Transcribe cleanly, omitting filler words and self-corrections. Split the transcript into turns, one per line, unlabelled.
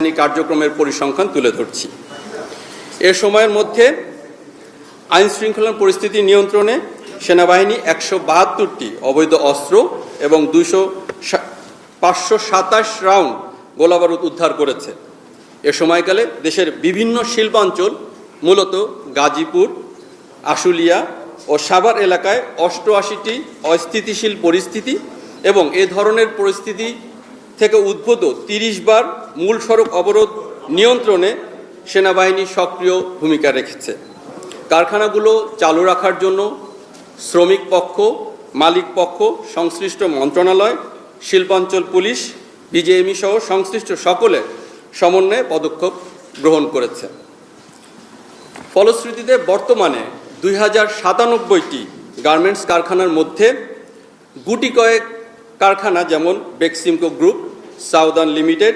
সেনাবাহিনী কার্যক্রমের পরিসংখ্যান তুলে ধরছি। এ সময়ের মধ্যে আইন শৃঙ্খলার পরিস্থিতি নিয়ন্ত্রণে সেনাবাহিনী 172টি অবৈধ অস্ত্র এবং 527 রাউন্ড গোলাবারুদ উদ্ধার করেছে। এ সময়কালে দেশের বিভিন্ন শিল্পাঞ্চল, মূলত গাজীপুর, আশুলিয়া ও সাভার এলাকায় 88টি অস্থিতিশীল পরিস্থিতি এবং এ ধরনের পরিস্থিতি থেকে উদ্ভূত 30 বার মূল সড়ক অবরোধ নিয়ন্ত্রণে সেনাবাহিনী সক্রিয় ভূমিকা রেখেছে। কারখানাগুলো চালু রাখার জন্য শ্রমিক পক্ষ, মালিক পক্ষ, সংশ্লিষ্ট মন্ত্রণালয়, শিল্পাঞ্চল পুলিশ, বিজেএমই সহ সংশ্লিষ্ট সকলে সমন্বয়ে পদক্ষেপ গ্রহণ করেছে। ফলশ্রুতিতে বর্তমানে 2097টি গার্মেন্টস কারখানার মধ্যে গুটি কয়েক কারখানা, যেমন বেক্সিমকো গ্রুপ, সাউদার্ন লিমিটেড,